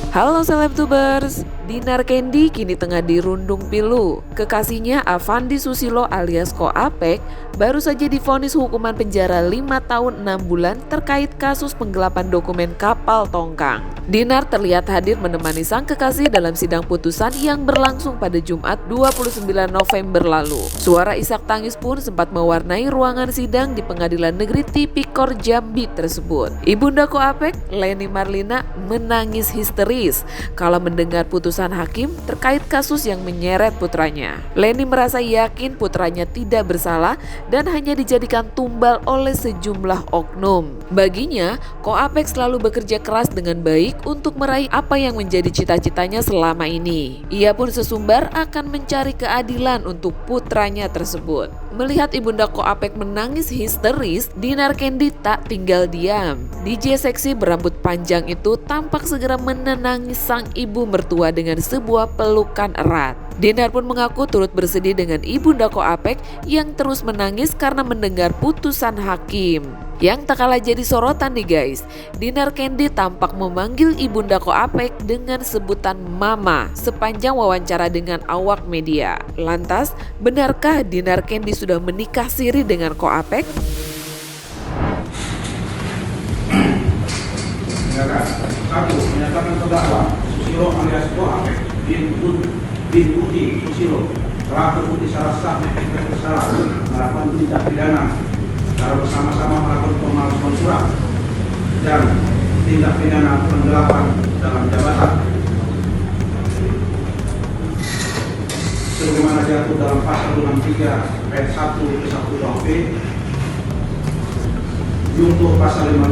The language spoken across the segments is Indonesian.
Halo Selebtubers, Dinar Candy kini tengah dirundung pilu. Kekasihnya Avandi Susilo alias Ko Apek baru saja divonis hukuman penjara 5 tahun 6 bulan terkait kasus penggelapan dokumen kapal tongkang. Dinar terlihat hadir menemani sang kekasih dalam sidang putusan yang berlangsung pada Jumat 29 November lalu. Suara isak tangis pun sempat mewarnai ruangan sidang di Pengadilan Negeri Tipikor Jambi tersebut. Ibunda Ko Apek, Leni Marlina, menangis histeris kalau mendengar putusan hakim terkait kasus yang menyeret putranya. Leni merasa yakin putranya tidak bersalah dan hanya dijadikan tumbal oleh sejumlah oknum. Baginya, Ko Apek selalu bekerja keras dengan baik untuk meraih apa yang menjadi cita-citanya selama ini. Ia pun sesumbar akan mencari keadilan untuk putranya tersebut. Melihat ibunda Ko Apek menangis histeris, Dinar Candy tak tinggal diam. DJ seksi berambut panjang itu tampak segera menenangi sang ibu mertua dengan sebuah pelukan erat. Dinar pun mengaku turut bersedih dengan ibunda Ko Apek yang terus menangis karena mendengar putusan hakim. Yang tak kalah jadi sorotan nih guys, Dinar Candy tampak memanggil ibunda Ko Apek dengan sebutan Mama sepanjang wawancara dengan awak media. Lantas, benarkah Dinar Candy sudah menikah siri dengan Ko Apek? Satu, menyatakan terdakwa Susilo alias Ko Apek bin Budi Susilo telah terbukti secara sah dan bersalah melakukan tindak pidana secara bersama-sama melakukan pemalsuan surat dan tindak pidana penggelapan dalam jabatan sebagaimana diatur dalam pasal 63 ayat 1 ke 1 KUHP junto pasal 55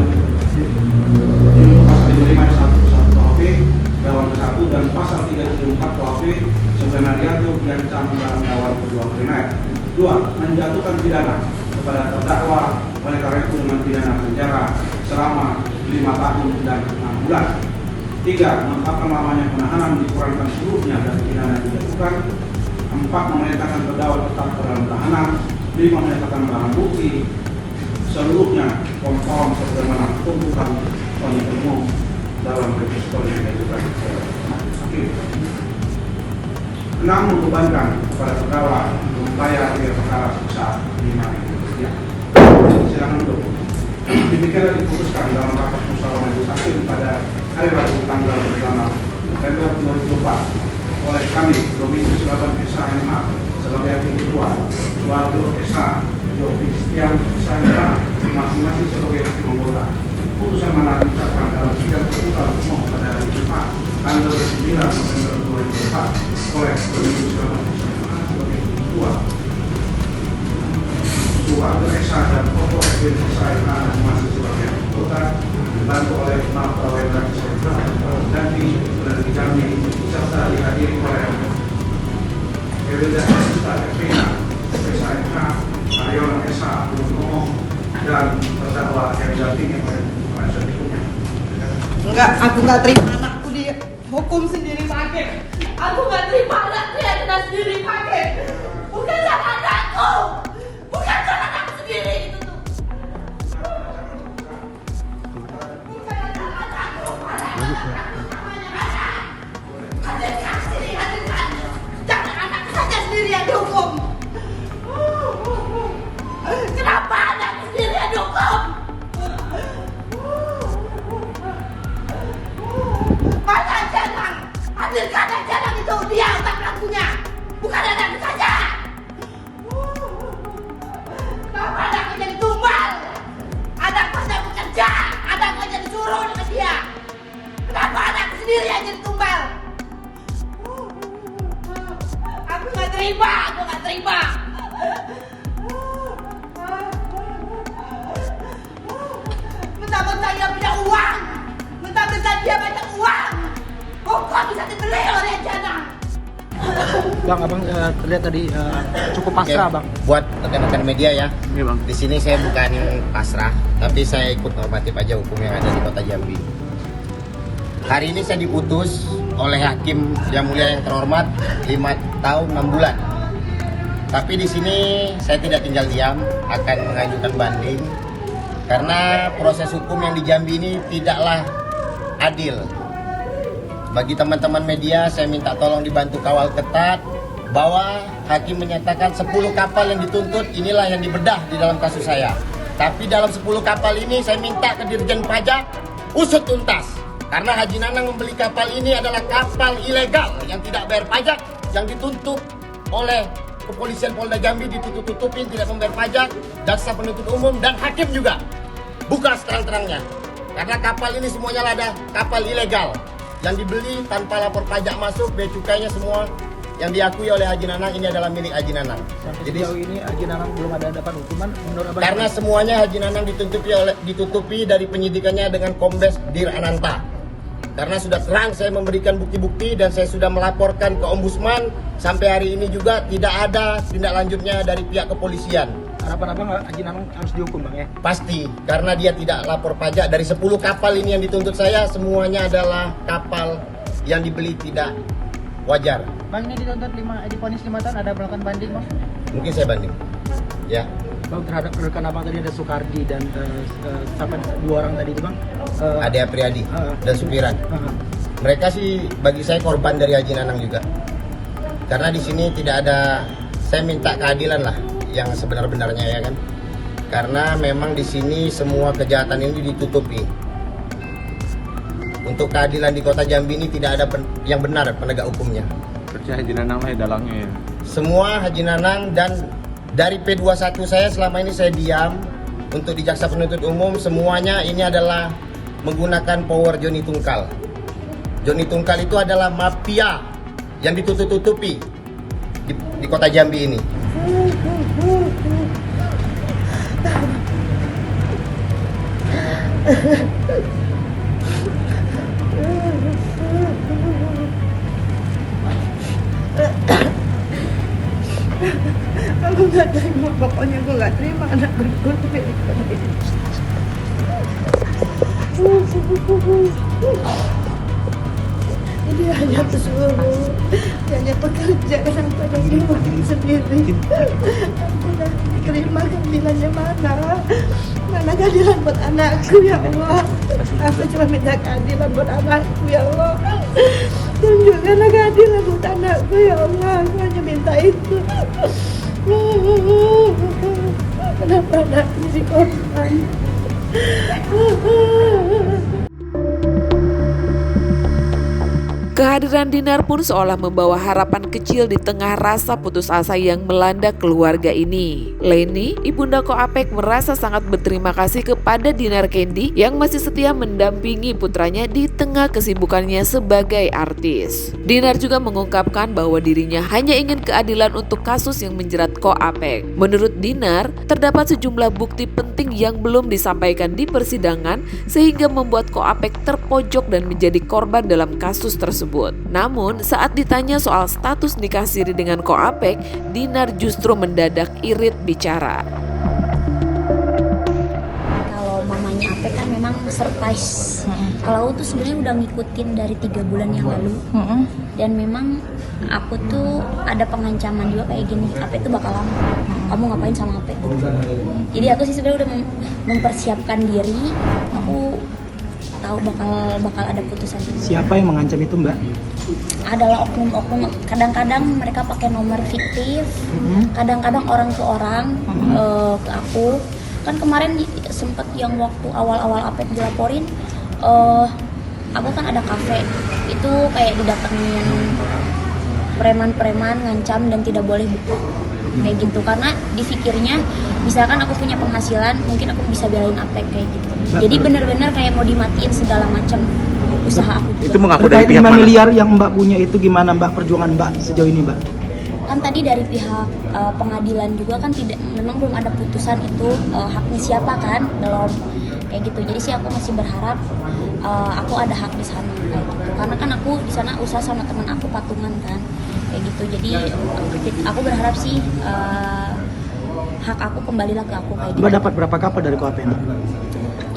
ayat 1 ke 1 KUHP dalam ke-1 dan pasal 34 KUHP sebagaimana diatur diancam dalam dakwaan kedua kriminal. 2. Menjatuhkan pidana kepada terdakwa oleh karena itu dengan pidana penjara selama 5 tahun dan 6 bulan. 3. Menetapkan lamanya penahanan dikurangkan seluruhnya dari pidana yang dijatuhkan. 4. Memerintahkan terdakwa tetap dalam tahanan. 5. Menyatakan barang bukti seluruhnya konform sebagaimana tuntutan penuntut umum dalam register yang diajukan oleh hakim. 6. Membebankan kepada terdakwa membayar biaya perkara sebesar Rp5.000. Silakan duduk. Demikianlah diputuskan dalam rapat musyawarah majelis hakim pada hari Rabu tanggal 5 November 2024 oleh kami Komisi Selatan SHMA sebagai hakim ketua, Suwardo SH, Yofi Setian SHMA masing-masing sebagai hakim anggota. Putusan mana diucapkan dalam sidang terbuka umum pada hari Jumat tanggal 9 November 2024 oleh Komisi Selatan SHMA sebagai hakim ketua, Suwardo SH dan Koko FB SHMA masing sebagai anggota dibantu oleh Mapra Wendra SHMA dan di Jambi serta dihadiri oleh Ewedah Sista Evina SHMA, Aryola SH Bruno dan terdakwa yang didampingi oleh penasihat hukumnya. Enggak, aku nggak terima anakku dihukum sendiri sakit. Aku nggak terima anaknya kena sendiri pakai. Bukan salah anakku. Bukan salah anakku sendiri itu tuh. Bukan salah anakku. Hadirkan sini, hadirkan. Jangan anakku saja sendiri yang dihukum. Kenapa anakku sendiri yang dihukum? Masa Janang? Hadirkan Janang itu, dia otak pelakunya. Bukan anakku saja. Kenapa anakku jadi tumbal? Anakku saja bekerja, anakku saja disuruh dengan dia. Kenapa anakku sendiri yang jadi tumbal? Aku nggak terima, aku nggak terima. Mentang-mentang dia punya uang, mentang-mentang dia banyak uang, kok bisa dibeli oleh Janang? Bang, abang terlihat tadi cukup pasrah, bang. Buat rekan-rekan media ya. Iya, bang. Di sini saya bukan pasrah, tapi saya ikut normatif aja hukum yang ada di Kota Jambi. Hari ini saya diputus oleh hakim yang mulia yang terhormat 5 tahun 6 bulan. Tapi di sini saya tidak tinggal diam, akan mengajukan banding karena proses hukum yang di Jambi ini tidaklah adil. bagi teman-teman media saya minta tolong dibantu kawal ketat bahwa hakim menyatakan 10 kapal yang dituntut inilah yang dibedah di dalam kasus saya. Tapi dalam 10 kapal ini saya minta ke Dirjen Pajak usut tuntas. Karena Haji Nanang membeli kapal ini adalah kapal ilegal yang tidak bayar pajak, yang dituntut oleh kepolisian Polda Jambi, ditutup-tutupin tidak membayar pajak, jaksa penuntut umum dan hakim juga. Buka seterang-terangnya. Karena kapal ini semuanya ada kapal ilegal yang dibeli tanpa lapor pajak masuk, bea cukainya semua yang diakui oleh Haji Nanang ini adalah milik Haji Nanang. Sampai sejauh ini Haji Nanang belum ada dapat hukuman menurut abang? Karena semuanya Haji Nanang ditutupi dari penyidikannya dengan Kombes Dir Ananta. Karena sudah terang saya memberikan bukti-bukti dan saya sudah melaporkan ke Ombudsman, sampai hari ini juga tidak ada tindak lanjutnya dari pihak kepolisian. Harapan abang Haji Nanang harus dihukum bang ya? Pasti, karena dia tidak lapor pajak. Dari 10 kapal ini yang dituntut saya, semuanya adalah kapal yang dibeli tidak wajar. Bang, ini dituntut divonis 5 tahun, ada melakukan banding bang? Mungkin saya banding. Ya. Bang, terhadap rekan abang tadi ada Soekardi dan sampai 2 orang tadi itu bang? Ade Apriyadi dan Supiran. Mereka sih bagi saya korban dari Haji Nanang juga. Karena di sini tidak ada, saya minta keadilan lah yang sebenar-benarnya ya kan. Karena memang di sini semua kejahatan ini ditutupi. Untuk keadilan di Kota Jambi ini tidak ada yang benar penegak hukumnya. Percaya Haji Nanang lah dalangnya ya. Semua Haji Nanang dan dari P21 saya selama ini saya diam. Untuk di jaksa penuntut umum semuanya ini adalah menggunakan power Joni Tungkal. Joni Tungkal itu adalah mafia yang ditutup-tutupi di Kota Jambi ini. Aku nggak terima, pokoknya gue nggak terima anak gue tuh kayak gitu. Dia hanya pesuruh, dia hanya pekerja, kenapa dia dibuat sendiri? Aku udah terima keadilannya mana keadilan buat anakku ya Allah. Aku cuma minta keadilan buat anakku ya Allah. Tunjukkanlah keadilan buat anakku ya Allah. Aku hanya minta itu. Kenapa anakku jadi korban? Kehadiran Dinar pun seolah membawa harapan kecil di tengah rasa putus asa yang melanda keluarga ini. Leni, ibunda Ko Apek, merasa sangat berterima kasih kepada Dinar Kendi yang masih setia mendampingi putranya di tengah kesibukannya sebagai artis. Dinar juga mengungkapkan bahwa dirinya hanya ingin keadilan untuk kasus yang menjerat Ko Apek. Menurut Dinar, terdapat sejumlah bukti penting yang belum disampaikan di persidangan sehingga membuat Ko Apek terpojok dan menjadi korban dalam kasus tersebut. Namun saat ditanya soal status nikah siri dengan Ko Apek, Dinar justru mendadak irit bicara. Kalau mamanya Apek kan memang surprise. Kalau aku tuh sebenarnya udah ngikutin dari 3 bulan yang lalu. Dan memang aku tuh ada pengancaman juga kayak gini, Apek tuh bakal lama. Kamu ngapain sama Apek? Jadi aku sih sebenarnya udah mempersiapkan diri. Aku tahu bakal ada putusan. Siapa yang mengancam itu mbak? Adalah oknum-oknum, kadang-kadang mereka pakai nomor fiktif, kadang-kadang orang ke orang, ke aku. Kan kemarin sempat yang waktu awal-awal Apek dilaporin, aku kan ada kafe, itu kayak didatengin preman-preman, ngancam dan tidak boleh buka. Kayak gitu, karena dipikirnya misalkan aku punya penghasilan, mungkin aku bisa belain Apek kayak gitu. Jadi benar-benar kayak mau dimatiin segala macam usaha aku. Itu mengaku Terkait dari pihak 5 mana? miliar yang mbak punya itu gimana mbak perjuangan mbak sejauh ini mbak? Kan tadi dari pihak pengadilan juga kan memang belum ada putusan itu haknya siapa kan, belum kayak gitu. Jadi sih aku masih berharap aku ada hak di sana kayak gitu. Karena kan aku di sana usaha sama teman aku patungan kan kayak gitu. Jadi aku berharap sih hak aku kembalilah ke aku kayak gitu. Mbak dapat berapa kapal dari Ko Apek mbak?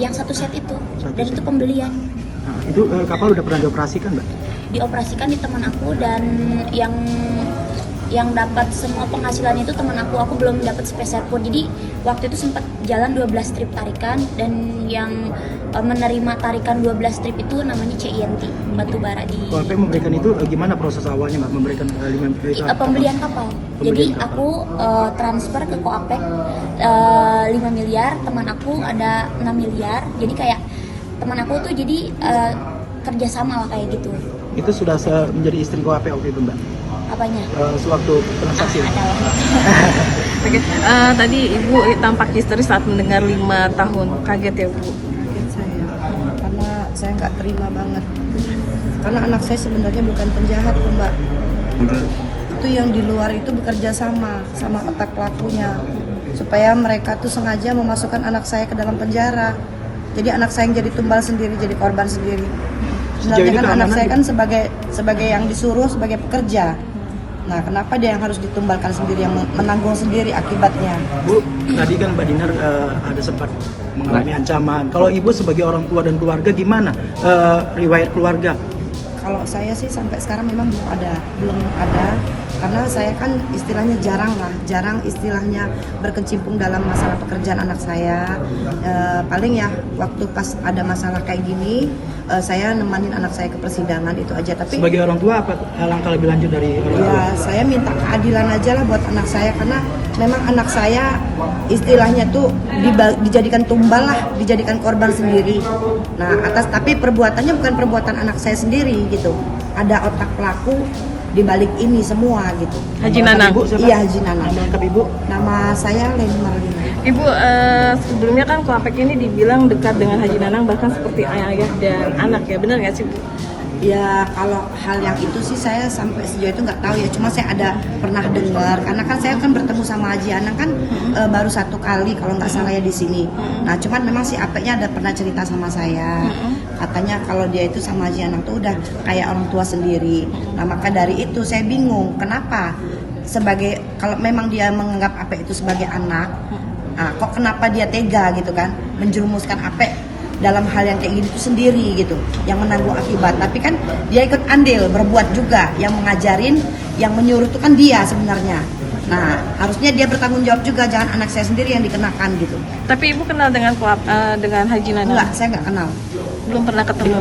Yang 1 set itu, dan itu pembelian. Nah, itu kapal udah pernah dioperasikan mbak? Dioperasikan di teman aku, dan yang yang dapat semua penghasilan itu teman aku belum dapat sepeser pun. Jadi waktu itu sempat jalan 12 trip tarikan, dan yang menerima tarikan 12 trip itu namanya CINT Batubara di KOAPEK memberikan itu gimana proses awalnya Mbak, memberikan 5 miliar? Pembelian kapal. Jadi aku transfer ke KOAPEK 5 miliar, teman aku ada 6 miliar. Jadi kayak teman aku tuh jadi kerjasama lah kayak gitu. Itu sudah menjadi istri KOAPEK waktu itu Mbak? Apanya? Sewaktu transaksi. Adalah. Oke, tadi Ibu tampak histeris saat mendengar 5 tahun. Kaget ya Bu? Kaget saya, karena saya nggak terima banget. Karena anak saya sebenarnya bukan penjahat tuh Mbak. Itu yang di luar itu bekerja sama otak pelakunya, supaya mereka tuh sengaja memasukkan anak saya ke dalam penjara. Jadi anak saya yang jadi tumbal sendiri, jadi korban sendiri. Sebenarnya kan anak saya kan sebagai yang disuruh, sebagai pekerja. Nah, kenapa dia yang harus ditumbalkan sendiri, yang menanggung sendiri akibatnya? Bu, tadi kan Mbak Dinar ada sempat mengalami ancaman. Kalau Ibu sebagai orang tua dan keluarga gimana riwayat keluarga? Kalau saya sih sampai sekarang memang belum ada, karena saya kan istilahnya jarang istilahnya berkecimpung dalam masalah pekerjaan anak saya. Paling ya waktu pas ada masalah kayak gini, saya nemanin anak saya ke persidangan, itu aja. Tapi sebagai orang tua apa langkah lebih lanjut dari orang tua? Ya, saya minta keadilan aja lah buat anak saya, karena memang anak saya istilahnya tuh dijadikan tumbal lah, dijadikan korban sendiri. Nah, tapi perbuatannya bukan perbuatan anak saya sendiri gitu. Ada otak pelaku di balik ini semua gitu. Haji Nanang. Iya, Haji Nanang. Nama lengkap Ibu? Nama saya Leni Marlina. Ibu, sebelumnya kan KOAPEK ini dibilang dekat dengan Haji Nanang, bahkan seperti ayah dan anak ya, benar nggak sih Bu? Ya, kalau hal yang itu sih saya sampai sejauh itu nggak tahu ya. Cuma saya pernah dengar, karena kan saya kan bertemu sama Haji Anang kan baru 1 kali kalau nggak salah ya di sini. Nah, cuman memang si Apeknya ada pernah cerita sama saya. Katanya kalau dia itu sama Haji Anang tuh udah kayak orang tua sendiri. Nah, maka dari itu saya bingung kenapa kalau memang dia menganggap Apek itu sebagai anak, kok kenapa dia tega gitu kan menjerumuskan Apek dalam hal yang kayak gini tuh sendiri gitu, yang menanggung akibat. Tapi kan dia ikut andil berbuat juga, yang mengajarin, yang menyuruh itu kan dia sebenarnya. Nah, harusnya dia bertanggung jawab juga, jangan anak saya sendiri yang dikenakan gitu. Tapi Ibu kenal dengan dengan Haji Nanang? Enggak, saya nggak kenal. Belum pernah ketemu?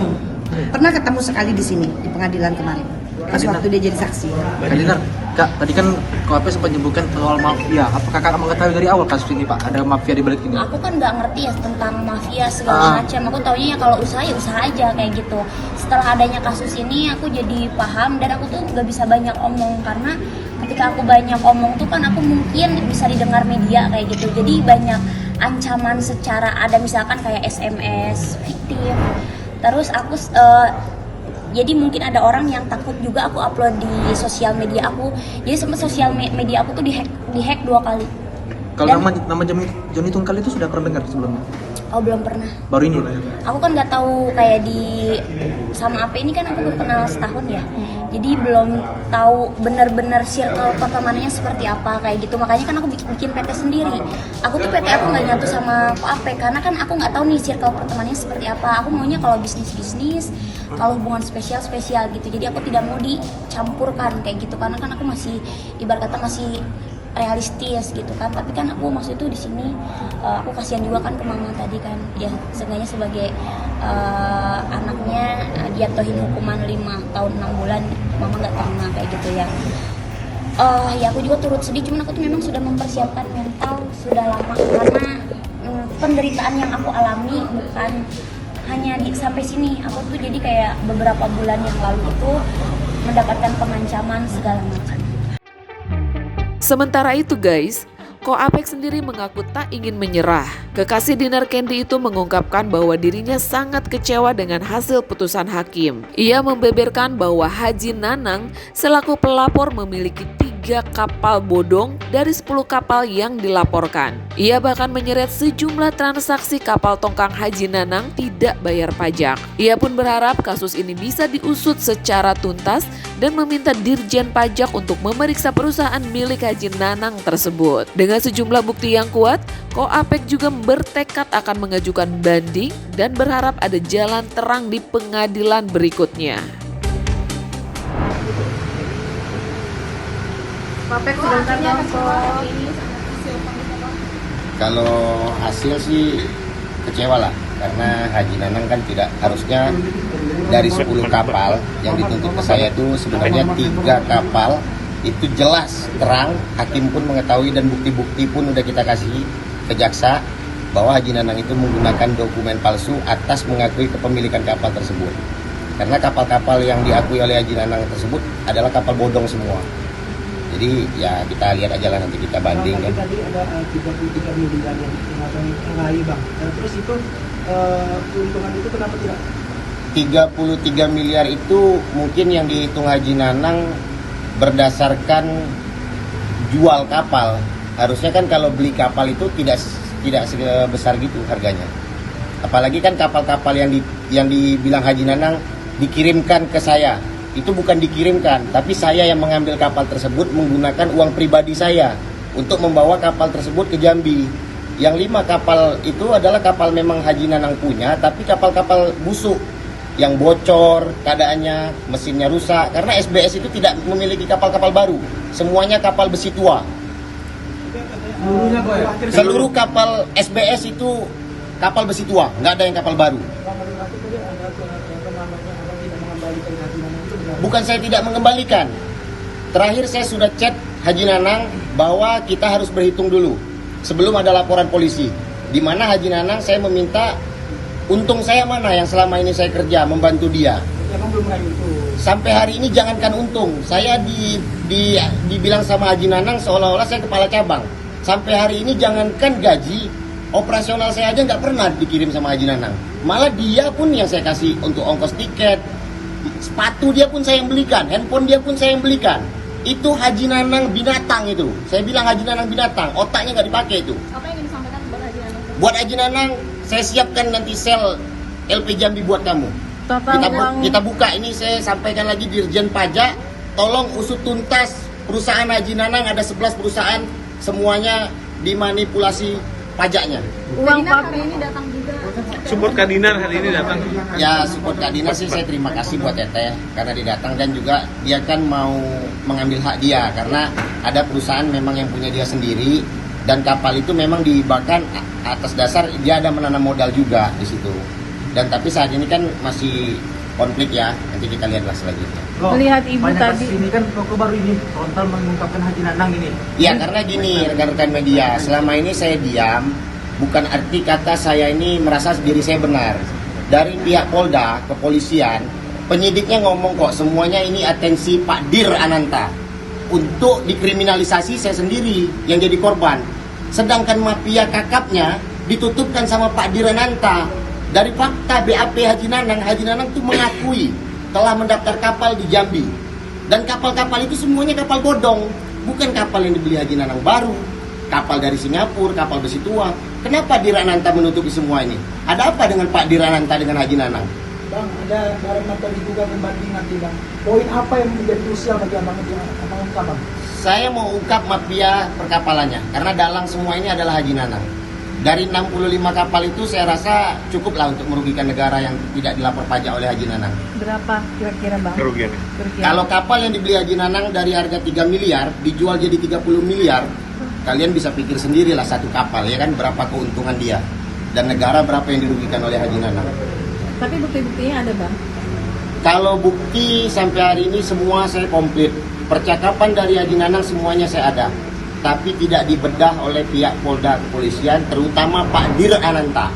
Pernah ketemu sekali di sini di pengadilan kemarin, pas waktu dia jadi saksi. Mbak Dinar, Kak, tadi kan KOAPEK sempat menyebutkan soal mafia. Apakah Kakak mengetahui dari awal kasus ini Pak, ada mafia di balik ini? Aku kan nggak ngerti ya tentang mafia segala macam. Aku taunya ya kalau usaha ya usaha aja kayak gitu. Setelah adanya kasus ini aku jadi paham, dan aku tuh nggak bisa banyak omong, karena ketika aku banyak omong tuh kan aku mungkin bisa didengar media kayak gitu. Jadi banyak ancaman secara ada misalkan kayak SMS fiktif. Terus aku jadi mungkin ada orang yang takut juga aku upload di sosial media aku. Jadi sempat sosial media aku tuh dihack 2 kali. Kalau nama Joni Tungkal itu sudah pernah dengar sebelumnya? Oh, belum pernah. Baru ini? Aku kan nggak tahu kayak sama AP ini kan aku baru kenal setahun ya. Jadi belum tahu benar-benar circle pertemanannya seperti apa kayak gitu. Makanya kan aku bikin PT sendiri. Aku tuh PT aku nggak nyatu sama AP karena kan aku nggak tahu nih circle pertemanannya seperti apa. Aku maunya kalau bisnis, kalau hubungan spesial gitu. Jadi aku tidak mau dicampurkan kayak gitu, karena kan aku masih ibarat kata masih realistis gitu kan. Tapi kan aku maksud itu di sini aku kasihan juga kan ke mama tadi kan, ya seenggaknya sebagai anaknya dijatuhin hukuman 5 tahun 6 bulan, mama nggak terima kayak gitu ya. Ya aku juga turut sedih, cuman aku tuh memang sudah mempersiapkan mental sudah lama, karena penderitaan yang aku alami bukan hanya sampai sini. Aku tuh jadi kayak beberapa bulan yang lalu itu mendapatkan pengancaman segala macam. Sementara itu guys, KOAPEK sendiri mengaku tak ingin menyerah. Kekasih Dinar Candy itu mengungkapkan bahwa dirinya sangat kecewa dengan hasil putusan hakim. Ia membeberkan bahwa Haji Nanang selaku pelapor memiliki 3 kapal bodong dari 10 kapal yang dilaporkan. Ia bahkan menyeret sejumlah transaksi kapal tongkang Haji Nanang tidak bayar pajak. Ia pun berharap kasus ini bisa diusut secara tuntas dan meminta Dirjen Pajak untuk memeriksa perusahaan milik Haji Nanang tersebut. Dengan sejumlah bukti yang kuat, KOAPEK juga bertekad akan mengajukan banding dan berharap ada jalan terang di pengadilan berikutnya. Papek sebentar dong kok. Kalau hasil sih kecewa lah, karena Haji Nanang kan tidak harusnya dari 10 kapal yang dituntut ke saya itu sebenarnya 3 kapal itu jelas terang, hakim pun mengetahui dan bukti-bukti pun udah kita kasih ke jaksa bahwa Haji Nanang itu menggunakan dokumen palsu atas mengakui kepemilikan kapal tersebut. Karena kapal-kapal yang diakui oleh Haji Nanang tersebut adalah kapal bodong semua. Jadi ya kita lihat aja lah, nanti kita banding kan. Tadi ada 33 miliar yang ditengarai Bang. Terus itu keuntungan itu kenapa tidak? 33 miliar itu mungkin yang dihitung Haji Nanang berdasarkan jual kapal. Harusnya kan kalau beli kapal itu tidak sebesar gitu harganya. Apalagi kan kapal-kapal yang dibilang Haji Nanang dikirimkan ke saya. Itu bukan dikirimkan, tapi saya yang mengambil kapal tersebut menggunakan uang pribadi saya untuk membawa kapal tersebut ke Jambi. Yang 5 kapal itu adalah kapal memang Haji Nanang punya, tapi kapal-kapal busuk yang bocor keadaannya, mesinnya rusak. Karena SBS itu tidak memiliki kapal-kapal baru, semuanya kapal besi tua. Seluruh kapal SBS itu kapal besi tua, nggak ada yang kapal baru. Bukan saya tidak mengembalikan. Terakhir saya sudah chat Haji Nanang bahwa kita harus berhitung dulu sebelum ada laporan polisi. Di mana Haji Nanang saya meminta untung saya mana yang selama ini saya kerja membantu dia. Sampai hari ini jangankan untung, saya dibilang sama Haji Nanang seolah-olah saya kepala cabang. Sampai hari ini jangankan gaji, operasional saya aja nggak pernah dikirim sama Haji Nanang. Malah dia pun yang saya kasih untuk ongkos tiket, sepatu dia pun saya yang belikan, handphone dia pun saya yang belikan. Itu Haji Nanang binatang itu. Saya bilang Haji Nanang binatang, otaknya nggak dipakai itu. Apa yang ingin disampaikan buat Haji Nanang? Buat Haji Nanang, saya siapkan nanti sel LP Jambi buat kamu. Kita buka ini, saya sampaikan lagi Dirjen Pajak, tolong usut tuntas perusahaan Haji Nanang, ada 11 perusahaan, semuanya dimanipulasi pajaknya. Uang papi ini datang juga. Support Kak Dinar hari ini datang. Ya support Kak Dinar sih saya terima kasih buat Teteh karena dia datang, dan juga dia kan mau mengambil hak dia karena ada perusahaan memang yang punya dia sendiri, dan kapal itu memang dibakan atas dasar dia ada menanam modal juga di situ. Dan tapi saat ini kan masih konflik ya, nanti kita lihatlah selanjutnya. Melihat ibu tadi ini kan kok baru ini frontal mengungkapkan Haji Nanang ini. Ya karena gini rekan-rekan media, selama ini saya diam, bukan arti kata saya ini merasa diri saya benar. Dari pihak Polda, kepolisian, penyidiknya ngomong kok semuanya ini atensi Pak Dir Ananta untuk dikriminalisasi saya sendiri yang jadi korban. Sedangkan mafia kakapnya ditutupkan sama Pak Dir Ananta. Dari fakta BAP Haji Nanang itu mengakui telah mendaftar kapal di Jambi. Dan kapal-kapal itu semuanya kapal bodong, bukan kapal yang dibeli Haji Nanang baru. Kapal dari Singapura, kapal besi tua. Kenapa Dirananta menutupi semua ini? Ada apa dengan Pak Dirananta dengan Haji Nanang? Bang, ada dalam nota diduga pembanding nanti Bang. Poin apa yang menjadi krusial bagi Abang ungkap Bang? Saya mau ungkap mafia perkapalannya, karena dalang semua ini adalah Haji Nanang. Dari 65 kapal itu saya rasa cukuplah untuk merugikan negara yang tidak dilapor pajak oleh Haji Nanang. berapa kira-kira Bang? Kerugiannya. Kalau kapal yang dibeli Haji Nanang dari harga 3 miliar dijual jadi 30 miliar, kalian bisa pikir sendirilah satu kapal ya kan berapa keuntungan dia, dan negara berapa yang dirugikan oleh Haji Nanang. Tapi bukti-buktinya ada Bang? Kalau bukti sampai hari ini semua saya komplit. Percakapan dari Haji Nanang semuanya saya ada, tapi tidak dibedah oleh pihak Polda kepolisian, terutama Pak Dir Ananta.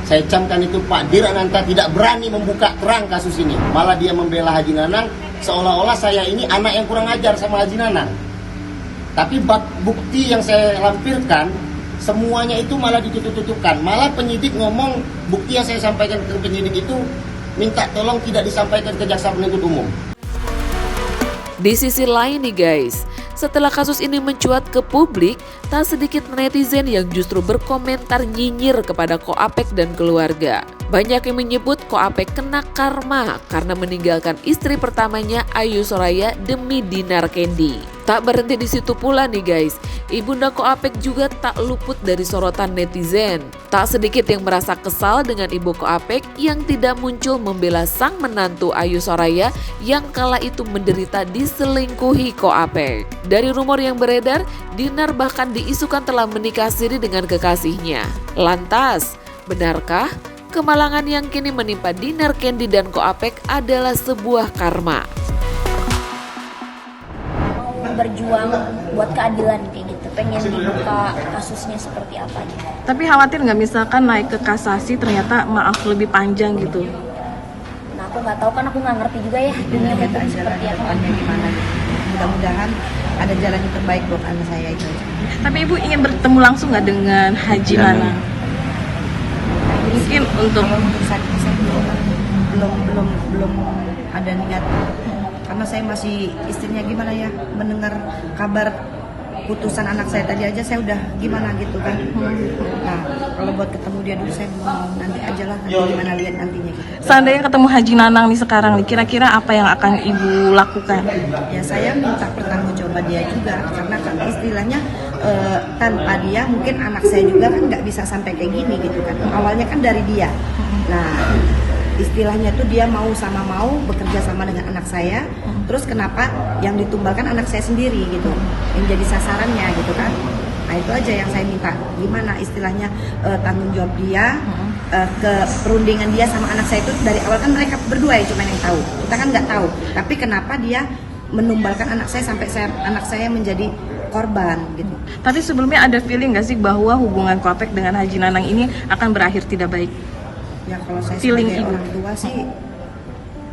Saya camkan itu Pak Dir Ananta tidak berani membuka terang kasus ini, malah dia membela Haji Nanang seolah-olah saya ini anak yang kurang ajar sama Haji Nanang. Tapi bukti yang saya lampirkan semuanya itu malah ditutup-tutupkan. Malah penyidik ngomong bukti yang saya sampaikan ke penyidik itu minta tolong tidak disampaikan ke jaksa penuntut umum. Di sisi lain nih guys, setelah kasus ini mencuat ke publik, tak sedikit netizen yang justru berkomentar nyinyir kepada Ko Apek dan keluarga. Banyak yang menyebut Ko Apek kena karma karena meninggalkan istri pertamanya Ayu Soraya demi Dinar Candy. Tak berhenti di situ pula nih guys, Ibunda Ko Apek juga tak luput dari sorotan netizen. Tak sedikit yang merasa kesal dengan Ibu Koapek yang tidak muncul membela sang menantu Ayu Soraya yang kala itu menderita diselingkuhi Koapek. Dari rumor yang beredar, Dinar bahkan diisukan telah menikah siri dengan kekasihnya. Lantas, benarkah kemalangan yang kini menimpa Dinar Candy dan Koapek adalah sebuah karma? Berjuang buat keadilan kayak gitu, pengen dibuka kasusnya seperti apa gitu. Tapi khawatir nggak misalkan naik ke kasasi ternyata maaf lebih panjang gitu? Nah aku nggak tahu kan, aku nggak ngerti juga ya dunia hukum seperti apa. Gimana? Mudah-mudahan ada jalan yang terbaik buat anak saya itu. Tapi ibu ingin bertemu langsung nggak dengan Haji Nanang? Mungkin untuk saat ini saya belum ada niat, karena saya masih istrinya gimana ya, mendengar kabar putusan anak saya tadi aja saya udah gimana gitu kan. Nah kalau buat ketemu dia dulu saya mau, nanti aja lah, nanti gimana lihat nantinya gitu. seandainya ketemu Haji Nanang nih sekarang nih, kira-kira apa yang akan ibu lakukan? Ya saya minta pertanggungjawaban dia juga, karena kan istilahnya tanpa dia mungkin anak saya juga kan nggak bisa sampai kayak gini gitu kan. Awalnya kan dari dia. Nah istilahnya tuh dia mau bekerja sama dengan anak saya, terus kenapa yang ditumbalkan anak saya sendiri gitu, yang jadi sasarannya gitu kan. Nah itu aja yang saya minta, gimana istilahnya tanggung jawab dia ke perundingan dia sama anak saya itu dari awal kan mereka berdua ya cuma yang tahu, kita kan nggak tahu, tapi kenapa dia menumbalkan anak saya sampai anak saya menjadi korban gitu. Tapi sebelumnya ada feeling nggak sih bahwa hubungan Koapek dengan Haji Nanang ini akan berakhir tidak baik? Ya kalau saya Feeling sebagai ibu. orang tua sih,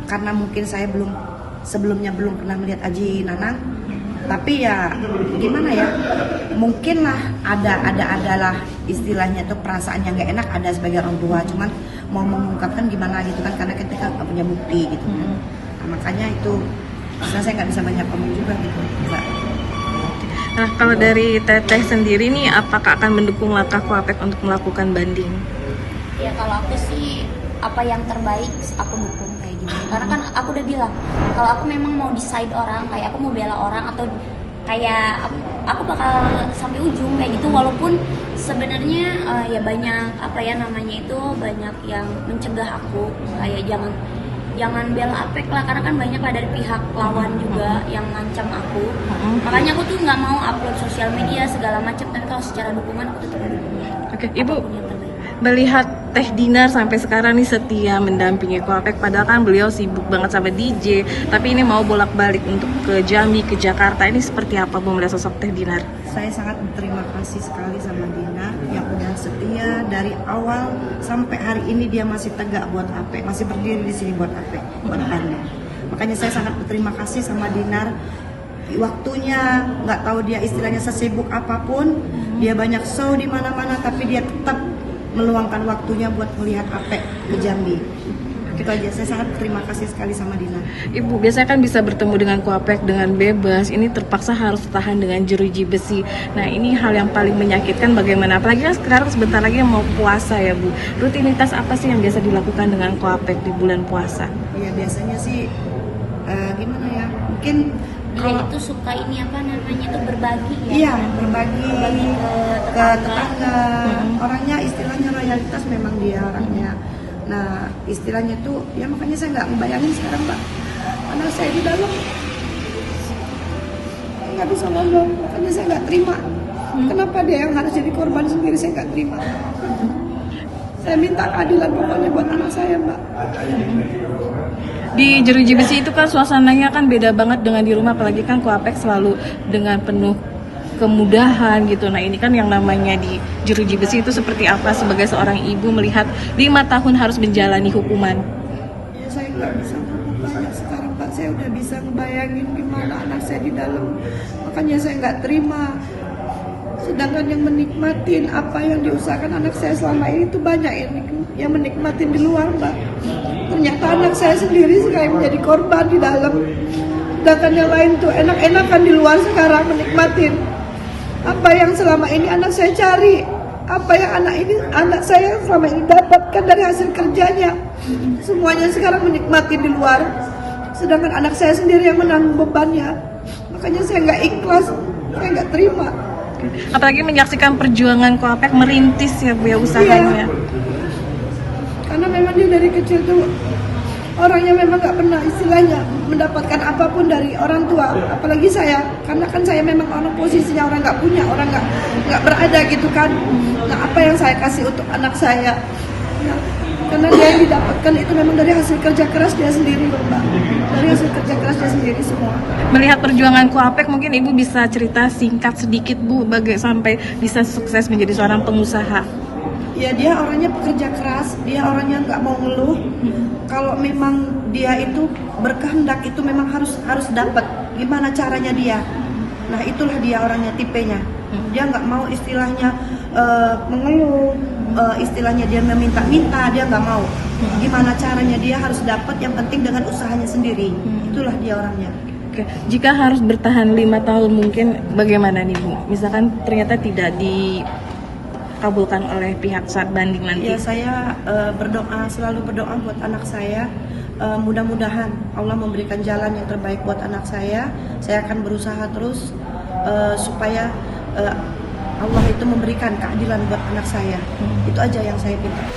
karena mungkin saya sebelumnya belum pernah melihat Haji Nanang, tapi ya gimana ya, mungkin lah adalah istilahnya tuh perasaan yang nggak enak ada sebagai orang tua, cuman mau mengungkapkan gimana gitu kan, karena kita nggak punya bukti gitu kan. Nah, makanya itu saya nggak bisa banyak ngomong juga gitu Mbak. Nah kalau dari Teteh sendiri nih, apakah akan mendukung langkah Koapek untuk melakukan banding? Ya kalau aku sih apa yang terbaik aku dukung kayak gitu. Karena kan aku udah bilang kalau aku memang mau decide orang, kayak aku mau bela orang atau kayak aku bakal sampai ujung kayak gitu, walaupun sebenarnya ya banyak apa ya namanya itu, banyak yang mencegah aku kayak jangan bela Apek lah, karena kan banyak lah dari pihak lawan juga yang ngancam aku. Makanya aku tuh nggak mau upload sosial media segala macam, tapi kalau secara dukungan aku tetap mendukung. Oke, Ibu melihat Teh Dinar sampai sekarang nih setia mendampingi Koapek, padahal kan beliau sibuk banget sama DJ, tapi ini mau bolak-balik untuk ke Jambi, ke Jakarta, ini seperti apa Bu melihat sosok Teh Dinar? Saya sangat berterima kasih sekali sama Dinar yang udah setia dari awal sampai hari ini, dia masih tegak buat Apek, masih berdiri di sini buat Apek, buat Anda. Makanya saya sangat berterima kasih sama Dinar. Waktunya nggak tahu dia istilahnya sesibuk apapun, dia banyak show di mana-mana, tapi dia tetap meluangkan waktunya buat melihat Apek ke Jambi. Itu aja, saya sangat terima kasih sekali sama Dinar. Ibu biasanya kan bisa bertemu dengan Koapek dengan bebas, ini terpaksa harus tahan dengan jeruji besi. Nah ini hal yang paling menyakitkan bagaimana, apalagi kan sekarang sebentar lagi mau puasa ya Bu. Rutinitas apa sih yang biasa dilakukan dengan Koapek di bulan puasa? Ya biasanya sih gimana ya, mungkin Dia itu suka ini apa namanya itu berbagi ya. iya, berbagi ke ke tetangga. Orangnya istilahnya loyalitas memang dia orangnya. Nah istilahnya tuh ya, makanya saya nggak membayangin sekarang Pak, anak saya di dalam nggak bisa ngomong, makanya saya nggak terima. Kenapa dia yang harus jadi korban sendiri, saya nggak terima. Saya minta keadilan pokoknya buat anak saya Mbak. Di jeruji besi itu kan suasananya kan beda banget dengan di rumah, apalagi kan Koapek selalu dengan penuh kemudahan gitu. Nah ini kan yang namanya di jeruji besi itu seperti apa sebagai seorang ibu melihat 5 tahun harus menjalani hukuman? Ya saya nggak bisa ngomong banyak sekarang Pak, saya udah bisa ngebayangin gimana anak saya di dalam. Makanya saya nggak terima. Sedangkan yang menikmatin apa yang diusahakan anak saya selama ini tuh banyak yang menikmatin di luar Mbak. Ternyata anak saya sendiri sekarang menjadi korban di dalam. Sedangkan yang lain tuh enak-enakan di luar sekarang menikmatin apa yang selama ini anak saya cari, apa yang anak saya selama ini dapatkan dari hasil kerjanya. Semuanya sekarang menikmati di luar. Sedangkan anak saya sendiri yang menanggung bebannya. Makanya saya nggak ikhlas, saya nggak terima. Apalagi menyaksikan perjuangan Koapek merintis ya Bu ya usahanya. Karena memang dia dari kecil tuh orangnya memang nggak pernah istilahnya mendapatkan apapun dari orang tua, apalagi saya, karena kan saya memang orang posisinya orang nggak punya, orang nggak berada gitu kan. Nah, apa yang saya kasih untuk anak saya? Ya, karena dia yang didapatkan itu memang dari hasil kerja keras dia sendiri, Mbak. Dari hasil kerja keras dia sendiri semua. Melihat perjuangan Koapek, mungkin Ibu bisa cerita singkat sedikit Bu, sampai bisa sukses menjadi seorang pengusaha. Ya dia orangnya pekerja keras, dia orangnya nggak mau ngeluh. Kalau memang dia itu berkehendak itu memang harus dapat. Gimana caranya dia? Nah itulah dia orangnya, tipenya. Dia nggak mau istilahnya mengeluh, istilahnya dia meminta-minta, dia nggak mau. Gimana caranya dia harus dapat, yang penting dengan usahanya sendiri. Itulah dia orangnya. Oke, jika harus bertahan 5 tahun mungkin bagaimana nih Bu? Misalkan ternyata tidak dikabulkan oleh pihak saat banding nanti. Ya saya berdoa, selalu berdoa buat anak saya. Mudah-mudahan Allah memberikan jalan yang terbaik buat anak saya. Saya akan berusaha terus supaya Allah itu memberikan keadilan buat anak saya. Itu aja yang saya minta.